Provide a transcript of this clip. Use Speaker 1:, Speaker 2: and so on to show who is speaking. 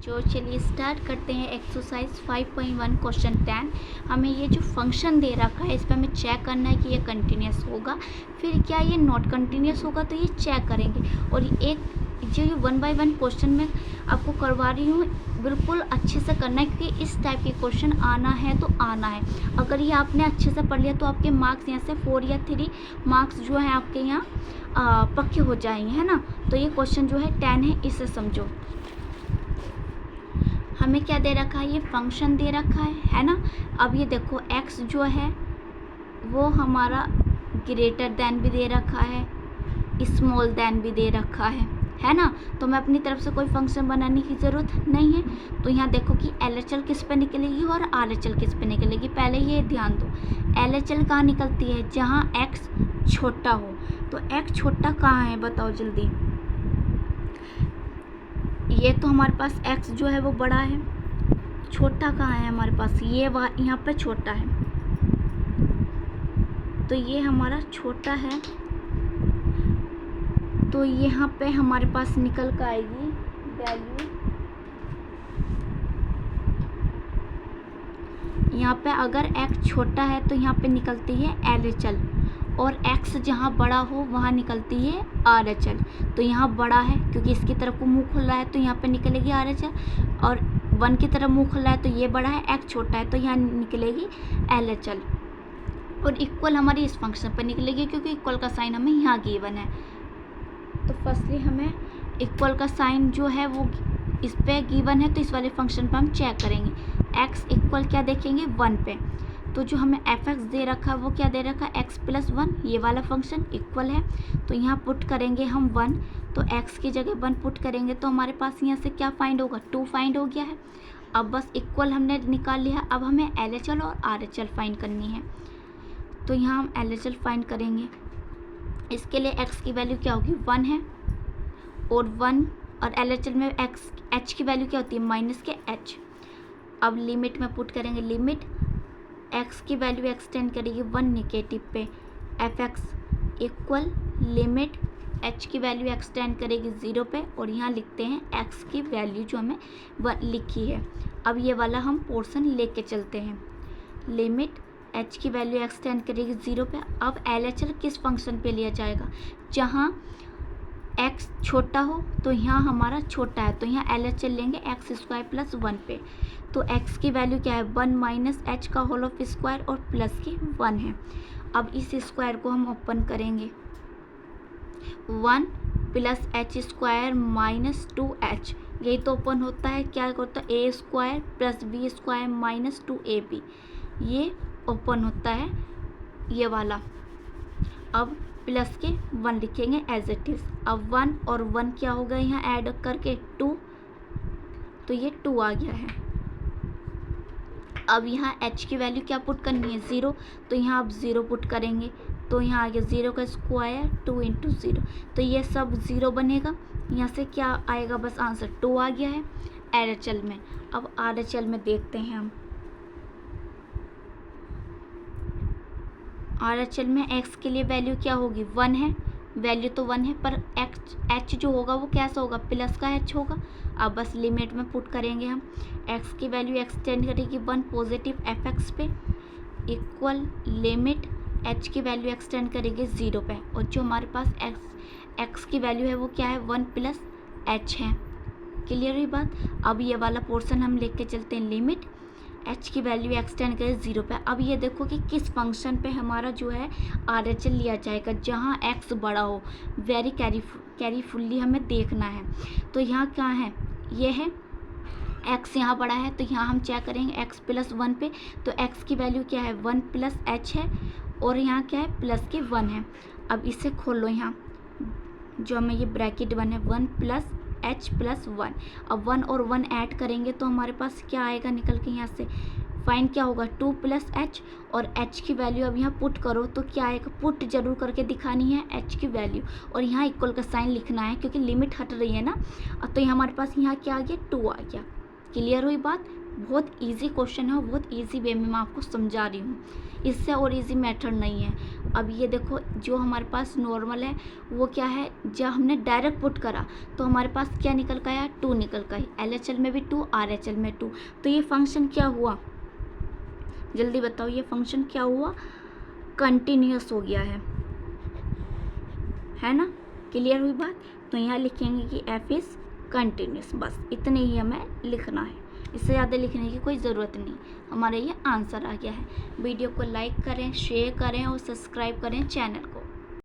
Speaker 1: जो चलिए स्टार्ट करते हैं एक्सरसाइज 5.1 क्वेश्चन 10। हमें ये जो फंक्शन दे रखा है इस पर हमें चेक करना है कि ये कंटिन्यूस होगा, फिर क्या ये नॉट कंटिन्यूस होगा तो ये चेक करेंगे। और एक जो ये 1 बाय 1 क्वेश्चन में आपको करवा रही हूँ बिल्कुल अच्छे से करना है, क्योंकि इस टाइप के क्वेश्चन आना है तो आना है। अगर ये आपने अच्छे से पढ़ लिया तो आपके मार्क्स यहाँ से 4 या 3 मार्क्स जो है आपके यहाँ पक्के हो जाएंगे, है ना। तो ये क्वेश्चन जो है 10 है, इसे समझो। हमें क्या दे रखा है, ये फंक्शन दे रखा है ना। अब ये देखो x जो है वो हमारा ग्रेटर देन भी दे रखा है, स्मॉल देन भी दे रखा है ना। तो मैं अपनी तरफ से कोई फंक्शन बनाने की ज़रूरत नहीं है। तो यहाँ देखो कि LHL किस पे निकलेगी और RHL किस पे निकलेगी। पहले ये ध्यान दो, LHL कहाँ निकलती है, जहाँ x छोटा हो। तो x छोटा कहाँ है बताओ जल्दी। ये तो हमारे पास x जो है वो बड़ा है, छोटा कहाँ है हमारे पास, ये यहाँ पे छोटा है। तो ये हमारा छोटा है, तो यहाँ पे हमारे पास निकल कर आएगी वैल्यू। यहाँ पे अगर x छोटा है तो यहाँ पे निकलती है LHL, और x जहाँ बड़ा हो वहाँ निकलती है RHL। तो यहाँ बड़ा है क्योंकि इसकी तरफ को मुंह खुल रहा है तो यहाँ पे निकलेगी RHL, और 1 की तरफ मुंह खुल रहा है तो ये बड़ा है, x छोटा है तो यहाँ निकलेगी LHL। और इक्वल हमारी इस फंक्शन पर निकलेगी क्योंकि इक्वल का साइन हमें यहाँ गिवन है। तो फर्स्टली हमें इक्वल का साइन जो है वो इस पे गिवन है, तो इस वाले फंक्शन पर हम चेक करेंगे। x इक्वल क्या देखेंगे 1 पे। तो जो हमें fx दे रखा है वो क्या दे रखा है x + 1, ये वाला फंक्शन इक्वल है। तो यहाँ पुट करेंगे हम 1, तो x की जगह 1 पुट करेंगे तो हमारे पास यहाँ से क्या फाइंड होगा, 2 फाइंड हो गया है। अब बस इक्वल हमने निकाल लिया, अब हमें LHL और RHL फाइंड करनी है। तो यहाँ हम LHL फाइंड करेंगे। इसके लिए x की वैल्यू क्या होगी 1 है, और 1 और LHL में h की वैल्यू क्या होती है -h। अब लिमिट में पुट करेंगे, लिमिट x की वैल्यू एक्सटेंड करेगी 1 नेगेटिव पे, fx इक्वल लिमिट h की वैल्यू एक्सटेंड करेगी 0 पे, और यहाँ लिखते हैं x की वैल्यू जो हमें लिखी है। अब ये वाला हम पोर्शन लेके चलते हैं, लिमिट h की वैल्यू एक्सटेंड करेगी 0 पे। अब LHL किस फंक्शन पे लिया जाएगा, जहाँ x छोटा हो तो यहाँ हमारा छोटा है, तो यहाँ LHL लेंगे x² + 1 पे। तो x की वैल्यू क्या है 1 - h का होल ऑफ स्क्वायर और प्लस की 1 है। अब इस स्क्वायर को हम ओपन करेंगे, 1 + h² - 2h, यही तो ओपन होता है। क्या होता है a² + b² - 2ab, ये ओपन होता है ये वाला। अब प्लस के 1 लिखेंगे एज इट इज़। अब 1 और 1 क्या होगा यहाँ ऐड करके 2, तो ये 2 आ गया है। अब यहाँ h की वैल्यू क्या पुट करनी है 0, तो यहाँ आप 0 पुट करेंगे, तो यहाँ आ गया 0 का स्क्वायर 2 × 0, तो ये सब 0 बनेगा। यहाँ से क्या आएगा, बस आंसर 2 आ गया है LHL में। अब RHL में देखते हैं हम, RHL में x के लिए वैल्यू क्या होगी 1 है, वैल्यू तो 1 है, पर h जो होगा वो कैसा होगा, प्लस का h होगा। अब बस लिमिट में पुट करेंगे हम, x की वैल्यू एक्सटेंड करेगी 1 पॉजिटिव fx पे, इक्वल लिमिट h की वैल्यू एक्सटेंड करेगी 0 पे, और जो हमारे पास x की वैल्यू है वो क्या है 1 + h है। क्लियर हुई बात। अब ये वाला पोर्शन हम लेके चलते हैं, लिमिट h की वैल्यू एक्सटेंड करें 0 पे। अब ये देखो कि किस फंक्शन पे हमारा जो है RHL लिया जाएगा, जहाँ x बड़ा हो। वेरी केयरफुली हमें देखना है। तो यहाँ क्या है, ये है x यहाँ बड़ा है, तो यहाँ हम चेक करेंगे x + 1 पे। तो x की वैल्यू क्या है 1 + h है, और यहाँ क्या है प्लस के 1 है। अब इसे खोलो, यहाँ जो हमें ये ब्रैकेट 1 है 1 + h + 1। अब 1 और 1 ऐड करेंगे तो हमारे पास क्या आएगा निकल के, यहाँ से फाइंड क्या होगा 2 + h, और h की वैल्यू अब यहाँ पुट करो तो क्या आएगा, पुट जरूर करके दिखानी है h की वैल्यू, और यहाँ इक्वल का साइन लिखना है क्योंकि लिमिट हट रही है ना। तो यहाँ हमारे पास यहाँ क्या आ गया 2 आ गया। क्लियर हुई बात। बहुत इजी क्वेश्चन है और बहुत इजी वे में मैं आपको समझा रही हूँ, इससे और इजी मेथड नहीं है। अब ये देखो, जो हमारे पास नॉर्मल है वो क्या है, जब हमने डायरेक्ट पुट करा तो हमारे पास क्या निकल कर आया, 2 निकल कर आई। LHL में भी 2, RHL में 2, तो ये फंक्शन क्या हुआ, जल्दी बताओ, ये फंक्शन क्या हुआ, कंटिन्यूस हो गया है ना। क्लियर हुई बात। तो यहाँ लिखेंगे कि f इज़ कंटिन्यूस, बस इतने ही हमें लिखना है, इससे ज़्यादा लिखने की कोई ज़रूरत नहीं। हमारा ये आंसर आ गया है। वीडियो को लाइक करें, शेयर करें और सब्सक्राइब करें चैनल को।